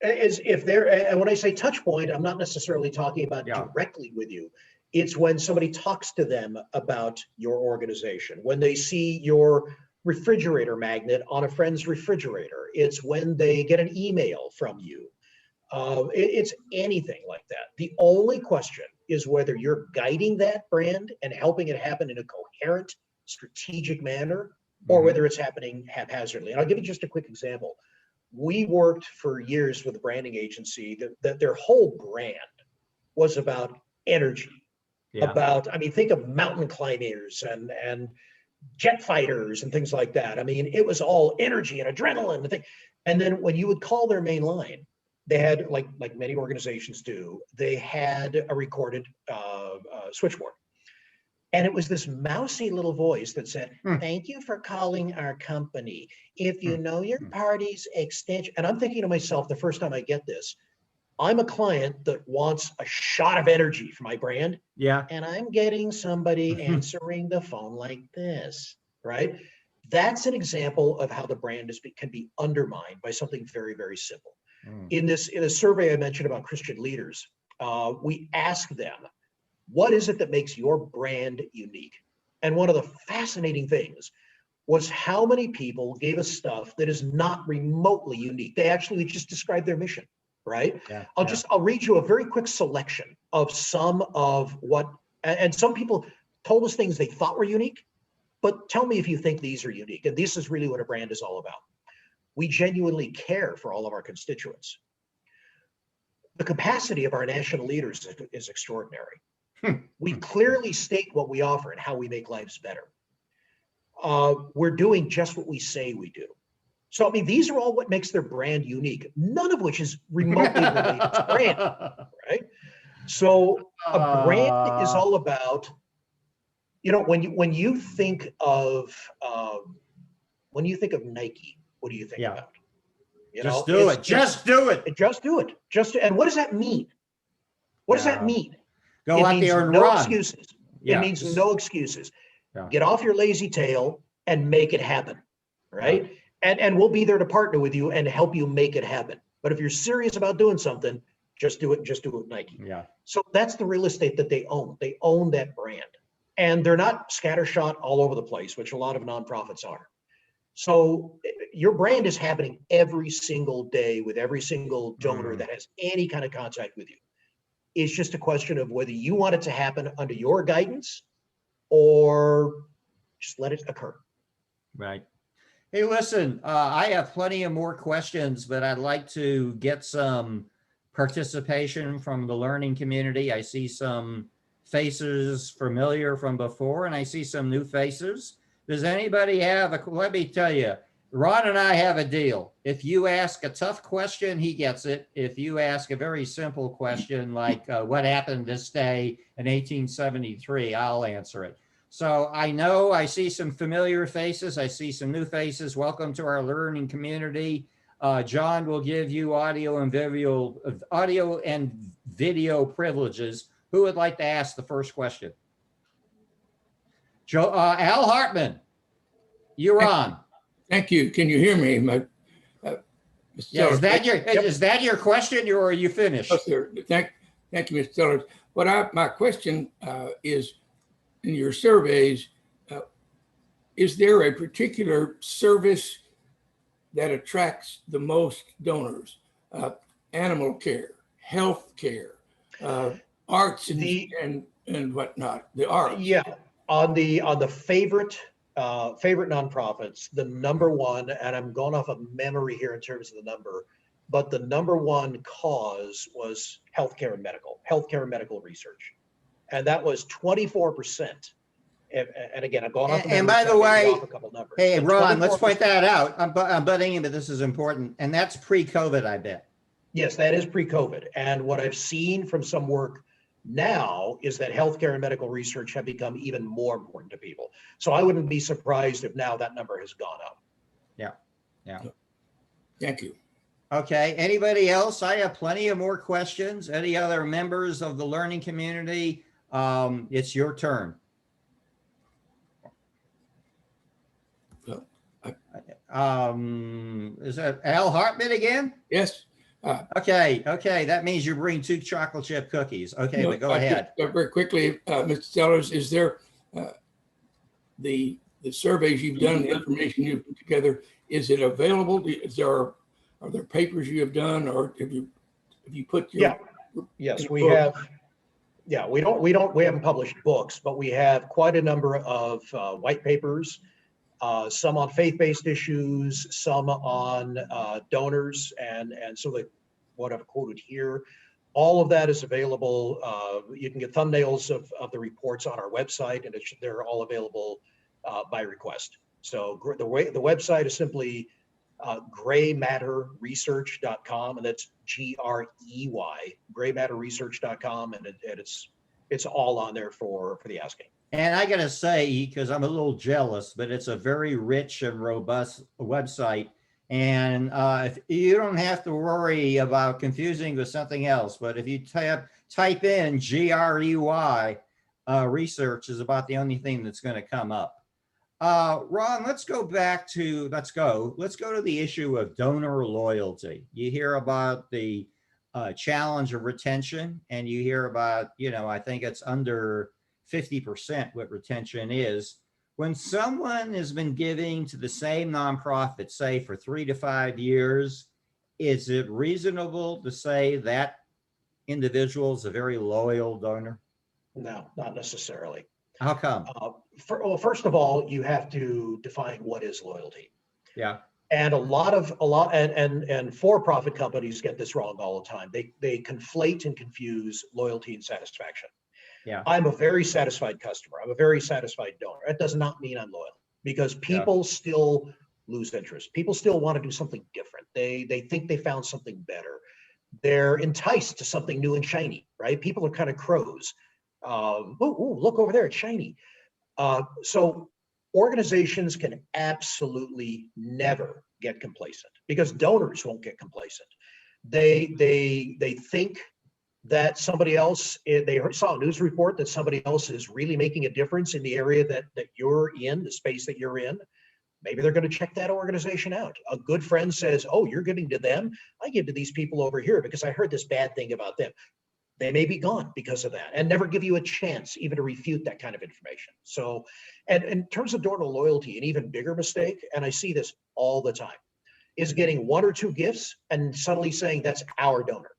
And when I say touch point, I'm not necessarily talking about directly with you. It's when somebody talks to them about your organization, when they see your refrigerator magnet on a friend's refrigerator. It's when they get an email from you. It's anything like that. The only question is whether you're guiding that brand and helping it happen in a coherent, strategic manner, or whether it's happening haphazardly. And I'll give you just a quick example. We worked for years with a branding agency that their whole brand was about energy. About, I mean, think of mountain climbers and jet fighters and things like that. I mean, it was all energy and adrenaline and thing. And then when you would call their main line, they had, like many organizations do, they had a recorded switchboard. And it was this mousy little voice that said, thank you for calling our company. If you know your party's extension, and I'm thinking to myself, the first time I get this, I'm a client that wants a shot of energy for my brand. Yeah. And I'm getting somebody answering the phone like this, right? That's an example of how the brand can be undermined by something very, very simple. In a survey I mentioned about Christian leaders, we asked them, what is it that makes your brand unique? And one of the fascinating things was how many people gave us stuff that is not remotely unique. They actually just described their mission, right? I'll read you a very quick selection of some of what, and some people told us things they thought were unique, but tell me if you think these are unique. And this is really what a brand is all about. We genuinely care for all of our constituents. The capacity of our national leaders is extraordinary. We clearly state what we offer and how we make lives better. We're doing just what we say we do. So, I mean, these are all what makes their brand unique, none of which is remotely related to brand, right? So a brand is all about, you know, when you think of Nike, what do you think about? You Just know, do it. Just do it. Just do it. And what does that mean? What does that mean? Go out there and no run. Excuses. It means no excuses. Get off your lazy tail and make it happen, right? And we'll be there to partner with you and help you make it happen. But if you're serious about doing something, just do it. Just do it with Nike. So that's the real estate that they own. They own that brand, and they're not scattershot all over the place, which a lot of nonprofits are. So your brand is happening every single day with every single donor that has any kind of contact with you. It's just a question of whether you want it to happen under your guidance or just let it occur. Right. Hey, listen, I have plenty of more questions, but I'd like to get some participation from the learning community. I see some faces familiar from before, and I see some new faces. Does anybody have let me tell you, Ron and I have a deal. If you ask a tough question, he gets it. If you ask a very simple question, like what happened this day in 1873, I'll answer it. So I know I see some familiar faces. I see some new faces. Welcome to our learning community. John will give you audio and video privileges. Who would like to ask the first question? Al Hartman, you're on. Thank you. Can you hear me? Yeah, is that your question, or are you finished? Yes, sir. Thank you, Mr. Sellers. My question is, in your surveys, is there a particular service that attracts the most donors? Animal care, health care, arts and whatnot, the arts. Yeah, on the favorite nonprofits, the number one, and I'm going off of memory here in terms of the number, but the number one cause was healthcare and medical research. And that was 24%. And again, I'm going off. And by the way, a couple numbers. hey, But Ron, let's point that out. I'm butting in, but this is important. And that's pre-COVID, I bet. Yes, that is pre-COVID. And what I've seen from some work now is that healthcare and medical research have become even more important to people. So I wouldn't be surprised if now that number has gone up. Yeah. Thank you. Okay, anybody else? I have plenty of more questions. Any other members of the learning community? It's your turn. Is that Al Hartman again? Yes. Okay. That means you bring 2 chocolate chip cookies. Okay, but go ahead. Very quickly, Mr. Sellers, is there the the surveys you've done, the information you've put together, is it available? Are there papers you have done, or have you put your? Yes, we have. Yeah, we haven't published books, but we have quite a number of white papers, some on faith-based issues, some on donors, and so like what I've quoted here. All of that is available. You can get thumbnails of the reports on our website, and they're all available by request. So the website is simply graymatterresearch.com, and that's GREY, graymatterresearch.com, and it's all on there for the asking. And I gotta say, because I'm a little jealous, but it's a very rich and robust website. And if you don't have to worry about confusing with something else, but if you type in GREY, research is about the only thing that's going to come up. Ron, let's go to the issue of donor loyalty. You hear about the challenge of retention, and you hear about, I think it's under 50% what retention is. When someone has been giving to the same nonprofit, say for 3 to 5 years, is it reasonable to say that individual is a very loyal donor? No, not necessarily. How come? First of all, you have to define what is loyalty. Yeah. And and for-profit companies get this wrong all the time. They conflate and confuse loyalty and satisfaction. Yeah. I'm a very satisfied customer. I'm a very satisfied donor. That does not mean I'm loyal, because people still lose interest. People still want to do something different. They think they found something better. They're enticed to something new and shiny, right? People are kind of crows. Look over there, it's shiny. So organizations can absolutely never get complacent, because donors won't get complacent. They think that somebody else, saw a news report that somebody else is really making a difference in the area that you're in, the space that you're in. Maybe they're going to check that organization out. A good friend says, oh, you're giving to them? I give to these people over here because I heard this bad thing about them. They may be gone because of that, and never give you a chance even to refute that kind of information. So, and in terms of donor loyalty, an even bigger mistake, and I see this all the time, is getting 1 or 2 gifts and suddenly saying that's our donor.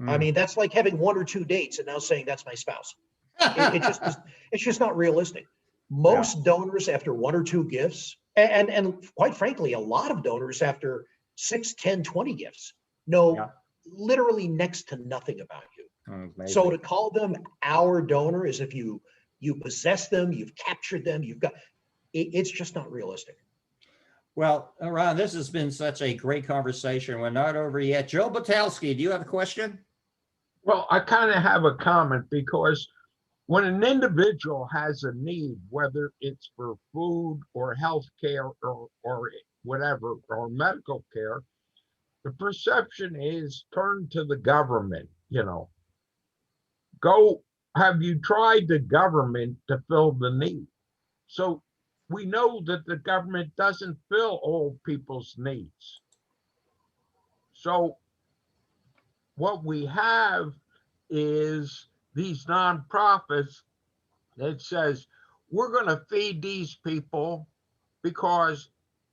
I mean, that's like having 1 or 2 dates and now saying that's my spouse. It's just not realistic. Most donors after 1 or 2 gifts, and quite frankly, a lot of donors after 6, 10, 20 gifts know literally next to nothing about you. So to call them our donor is if you possess them, you've captured them, it's just not realistic. Well, Ron, this has been such a great conversation. We're not over yet. Joe Batalski, do you have a question? Well, I kind of have a comment, because when an individual has a need, whether it's for food or health care or whatever, or medical care, the perception is turn to the government, have you tried the government to fill the need? So we know that the government doesn't fill all people's needs. So what we have is these nonprofits that says, we're going to feed these people because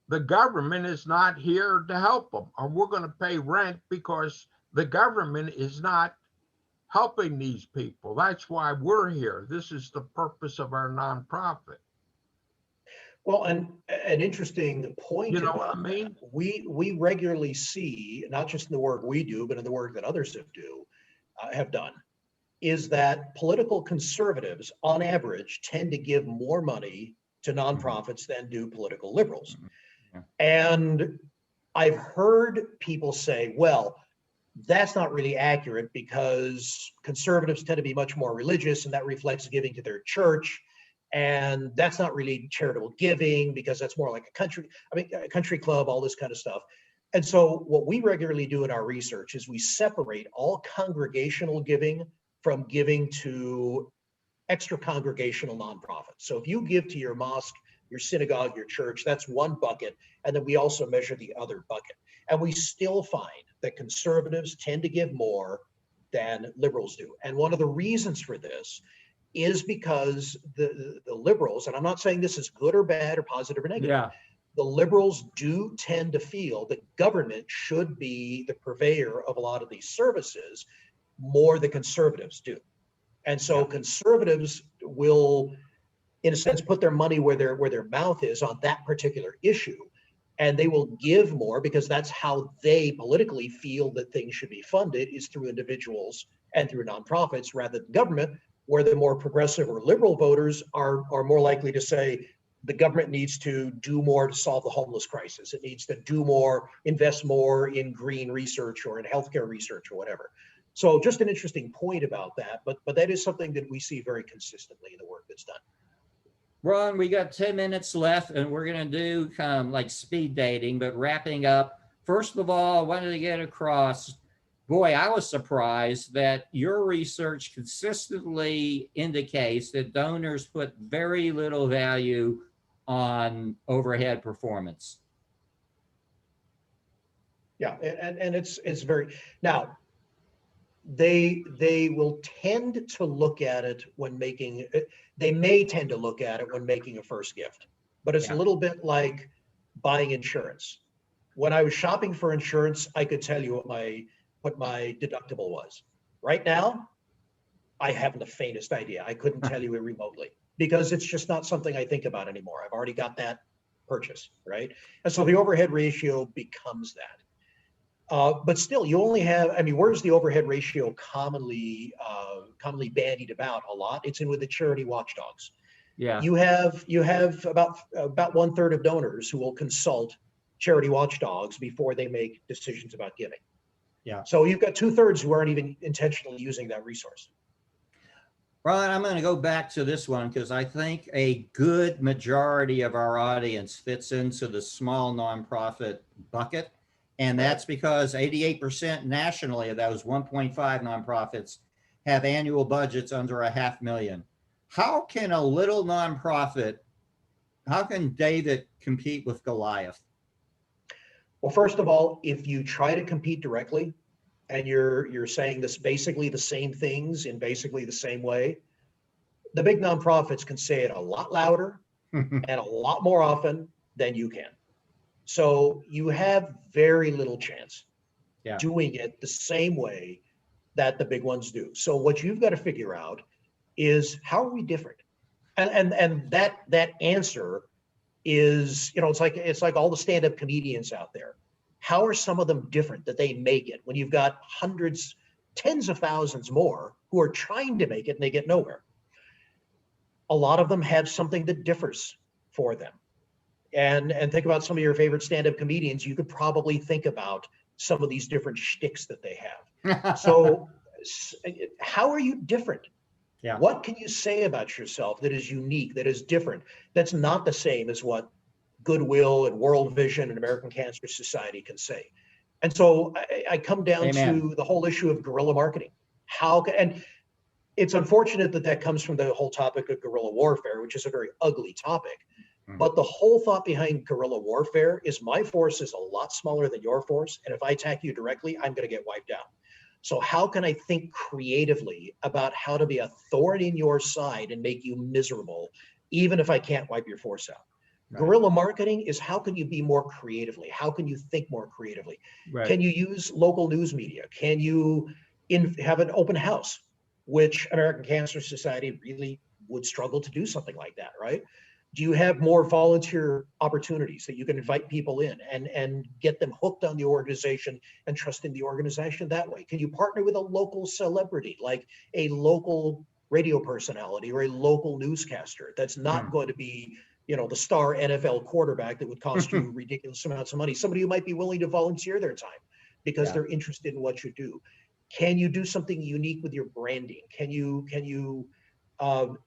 the government is not here to help them, or we're going to pay rent because the government is not helping these people. That's why we're here. This is the purpose of our nonprofit. Well, and an interesting point. You know what I mean? We regularly see, not just in the work we do, but in the work that others have done, is that political conservatives, on average, tend to give more money to nonprofits than do political liberals. And I've heard people say, well, that's not really accurate, because conservatives tend to be much more religious, and that reflects giving to their church. And that's not really charitable giving, because that's more like a country club, all this kind of stuff. And so what we regularly do in our research is we separate all congregational giving from giving to extra congregational nonprofits. So if you give to your mosque, your synagogue, your church, that's one bucket. And then we also measure the other bucket. And we still find that conservatives tend to give more than liberals do. And one of the reasons for this is because the liberals, and I'm not saying this is good or bad or positive or negative. Yeah. The liberals do tend to feel that government should be the purveyor of a lot of these services more than conservatives do. And so conservatives will, in a sense, put their money where their mouth is on that particular issue. And they will give more because that's how they politically feel that things should be funded, is through individuals and through nonprofits rather than government, where the more progressive or liberal voters are more likely to say the government needs to do more to solve the homeless crisis. It needs to do more, invest more in green research or in healthcare research or whatever. So just an interesting point about that, but that is something that we see very consistently in the work that's done. Ron, we got 10 minutes left and we're going to do kind of like speed dating, but wrapping up. First of all, I wanted to get across, boy, I was surprised that your research consistently indicates that donors put very little value on overhead performance. Yeah, and it's very, now, they will tend to look at it when making, they may tend to look at it when making a first gift, but it's a little bit like buying insurance. When I was shopping for insurance, I could tell you what my deductible was. Right now, I haven't the faintest idea. I couldn't tell you it remotely because it's just not something I think about anymore. I've already got that purchase, right? And so the overhead ratio becomes that. But still, you only have, I mean, where's the overhead ratio commonly bandied about a lot? It's in with the charity watchdogs. Yeah. You have about 1/3 of donors who will consult charity watchdogs before they make decisions about giving. Yeah. So you've got 2/3 who aren't even intentionally using that resource. Ron, I'm going to go back to this one because I think a good majority of our audience fits into the small nonprofit bucket. And that's because 88% nationally of those 1.5 nonprofits have annual budgets under $500,000. How can a little nonprofit, how can David compete with Goliath? Well, first of all, if you try to compete directly and you're saying this basically the same things in basically the same way, the big nonprofits can say it a lot louder and a lot more often than you can. So you have very little chance doing it the same way that the big ones do. So what you've got to figure out is, how are we different? And that answer is, it's like all the stand-up comedians out there. How are some of them different that they make it when you've got hundreds, tens of thousands more who are trying to make it and they get nowhere? A lot of them have something that differs for them. And think about some of your favorite stand-up comedians. You could probably think about some of these different shticks that they have. So how are you different? Yeah. What can you say about yourself that is unique, that is different, that's not the same as what Goodwill and World Vision and American Cancer Society can say? And so I come down to the whole issue of guerrilla marketing. And it's unfortunate that comes from the whole topic of guerrilla warfare, which is a very ugly topic. But the whole thought behind guerrilla warfare is my force is a lot smaller than your force. And if I attack you directly, I'm going to get wiped out. So how can I think creatively about how to be a thorn in your side and make you miserable, even if I can't wipe your force out? Right. Guerrilla marketing is, how can you be more creatively? How can you think more creatively? Right. Can you use local news media? Can you have an open house, which American Cancer Society really would struggle to do something like that, right? Do you have more volunteer opportunities that you can invite people in and get them hooked on the organization and trust in the organization that way? Can you partner with a local celebrity, like a local radio personality or a local newscaster that's not going to be, the star NFL quarterback that would cost you ridiculous amounts of money? Somebody who might be willing to volunteer their time because they're interested in what you do. Can you do something unique with your branding? Can you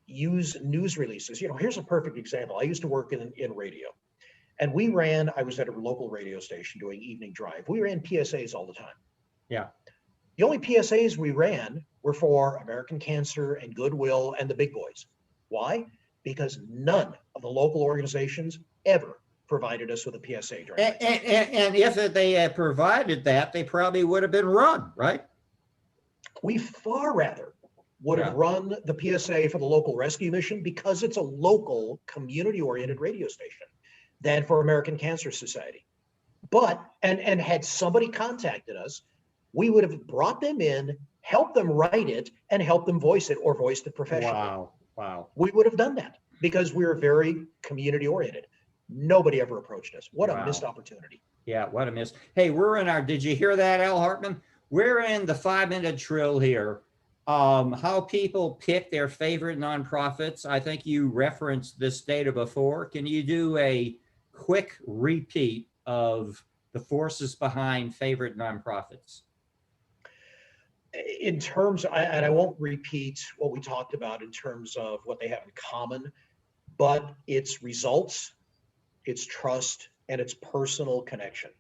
use news releases? Here's a perfect example. I used to work in radio, and I was at a local radio station doing evening drive. We ran PSAs all the time. Yeah. The only PSAs we ran were for American Cancer and Goodwill and the big boys. Why? Because none of the local organizations ever provided us with a PSA during that time. And if they had provided that, they probably would have been run, right? We far rather would Yeah. have run the PSA for the local rescue mission because it's a local community-oriented radio station than for American Cancer Society. But, and had somebody contacted us, we would have brought them in, helped them write it, and helped them voice it or voiced it professionally. Wow. Wow. We would have done that because we were very community-oriented. Nobody ever approached us. What a Wow. missed opportunity. Yeah, what a miss. Hey, we're in our, did you hear that, Al Hartman? We're in the 5-minute drill here. How people pick their favorite nonprofits. I think you referenced this data before. Can you do a quick repeat of the forces behind favorite nonprofits? In terms, and I won't repeat what we talked about in terms of what they have in common, but it's results, it's trust, and it's personal connection.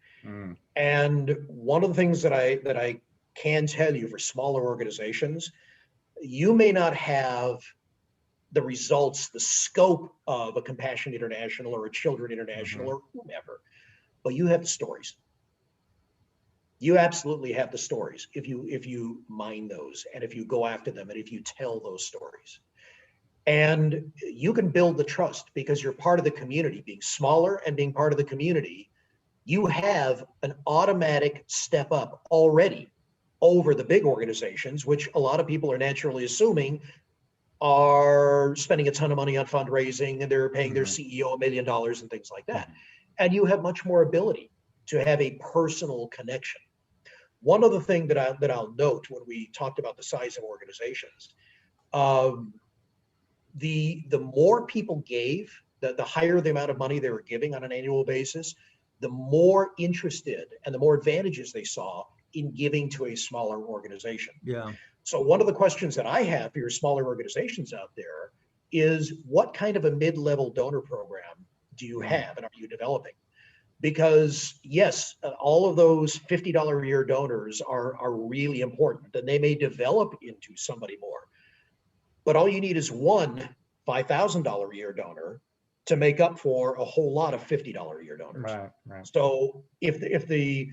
And one of the things that I can tell you for smaller organizations, you may not have the results, the scope of a Compassion International or a Children International or whomever, but you have the stories. You absolutely have the stories if you mine those and if you go after them and if you tell those stories. And you can build the trust because you're part of the community. Being smaller and being part of the community, you have an automatic step up already over the big organizations, which a lot of people are naturally assuming are spending a ton of money on fundraising and they're paying their CEO $1 million and things like that. And you have much more ability to have a personal connection. One other thing that I'll note when we talked about the size of organizations, the more people gave, the higher the amount of money they were giving on an annual basis, the more interested and the more advantages they saw in giving to a smaller organization. Yeah. So one of the questions that I have for your smaller organizations out there is, what kind of a mid-level donor program do you have and are you developing? Because yes, all of those $50 a year donors are really important and they may develop into somebody more. But all you need is one $5,000 a year donor to make up for a whole lot of $50 a year donors. Right. So if the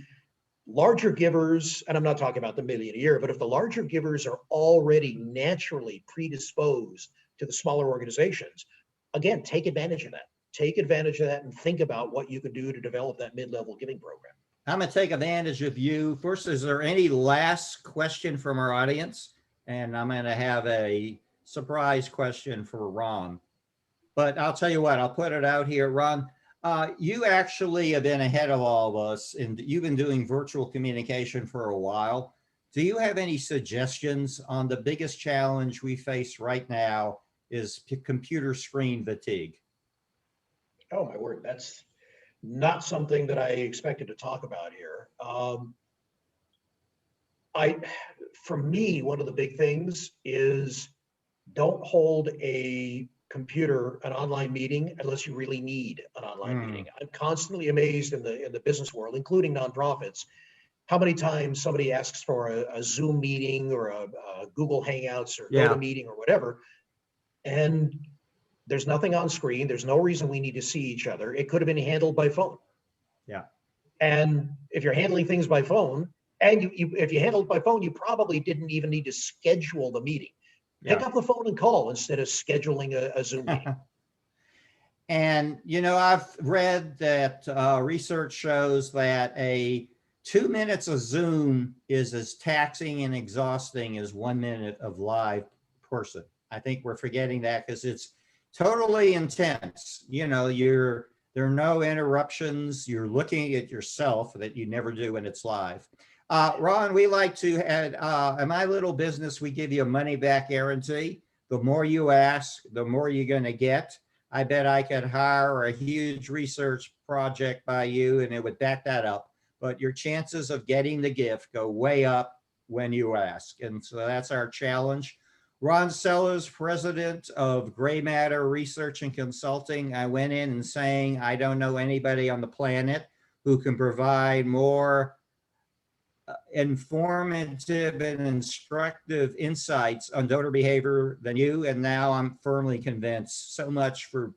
larger givers, and I'm not talking about the million a year, but if the larger givers are already naturally predisposed to the smaller organizations, again, take advantage of that. Take advantage of that and think about what you can do to develop that mid-level giving program. I'm going to take advantage of you. First, is there any last question from our audience? And I'm going to have a surprise question for Ron. But I'll tell you what, I'll put it out here. Ron, you actually have been ahead of all of us, and you've been doing virtual communication for a while. Do you have any suggestions on the biggest challenge we face right now is computer screen fatigue? Oh my word, that's not something that I expected to talk about here. For me, one of the big things is don't hold an online meeting unless you really need an online meeting. I'm constantly amazed in the business world, including nonprofits, how many times somebody asks for a Zoom meeting or a Google Hangouts or GoToMeeting or whatever, and there's nothing on screen. There's no reason we need to see each other. It could have been handled by phone. Yeah. And if you're handling things by phone, and if you handled by phone, you probably didn't even need to schedule the meeting. Pick up the phone and call instead of scheduling a Zoom meeting. And, you know, I've read that research shows that 2 minutes of Zoom is as taxing and exhausting as 1 minute of live person. I think we're forgetting that because it's totally intense. You know, there are no interruptions. You're looking at yourself that you never do when it's live. Ron, we like to add, in my little business, we give you a money back guarantee. The more you ask, the more you're going to get. I bet I could hire a huge research project by you and it would back that up. But your chances of getting the gift go way up when you ask. And so that's our challenge. Ron Sellers, president of Gray Matter Research and Consulting. I went in and saying, I don't know anybody on the planet who can provide more informative and instructive insights on donor behavior than you. And now I'm firmly convinced. So much for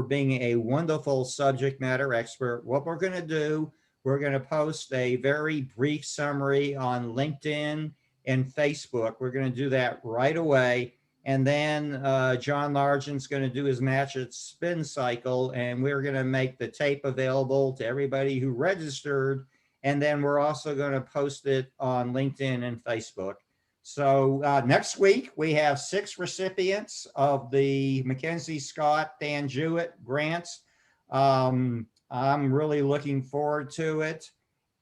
being a wonderful subject matter expert. What we're going to do, we're going to post a very brief summary on LinkedIn and Facebook. We're going to do that right away. And then John Largent's going to do his match at spin cycle, and we're going to make the tape available to everybody who registered. And then we're also going to post it on LinkedIn and Facebook. So next week, we have 6 recipients of the Mackenzie Scott Dan Jewett grants. I'm really looking forward to it.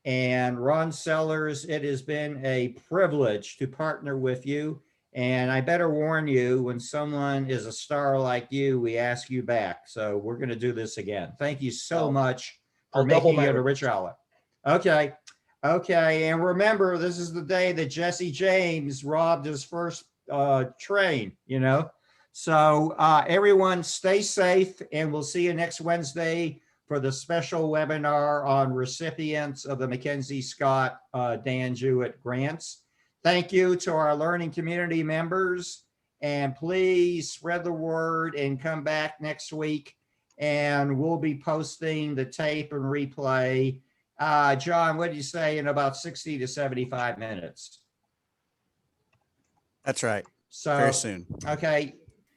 And Ron Sellers, it has been a privilege to partner with you. And I better warn you, when someone is a star like you, we ask you back. So we're going to do this again. Thank you so much for I'll double making my it a rich hour. Okay. Okay. And remember, this is the day that Jesse James robbed his first train, you know. So everyone stay safe, and we'll see you next Wednesday for the special webinar on recipients of the Mackenzie Scott Dan Jewett grants. Thank you to our learning community members, and please spread the word and come back next week, and we'll be posting the tape and replay. John, what did you say, in about 60 to 75 minutes? That's right. So Very soon. Okay.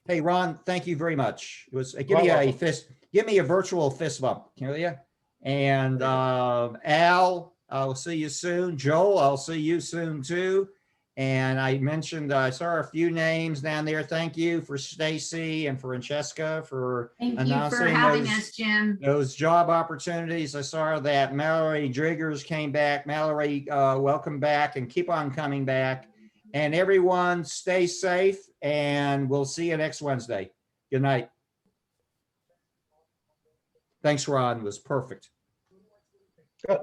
Hey, Ron, thank you very much. It was give me a virtual fist bump, can you? And Al, I'll see you soon. Joel, I'll see you soon too. And I mentioned, I saw a few names down there. Thank you for Stacy and Francesca for Thank you for announcing having us, Jim. those job opportunities. I saw that Mallory Driggers came back. Mallory, welcome back, and keep on coming back. And everyone stay safe, and we'll see you next Wednesday. Good night. Thanks, Ron. It was perfect. Good.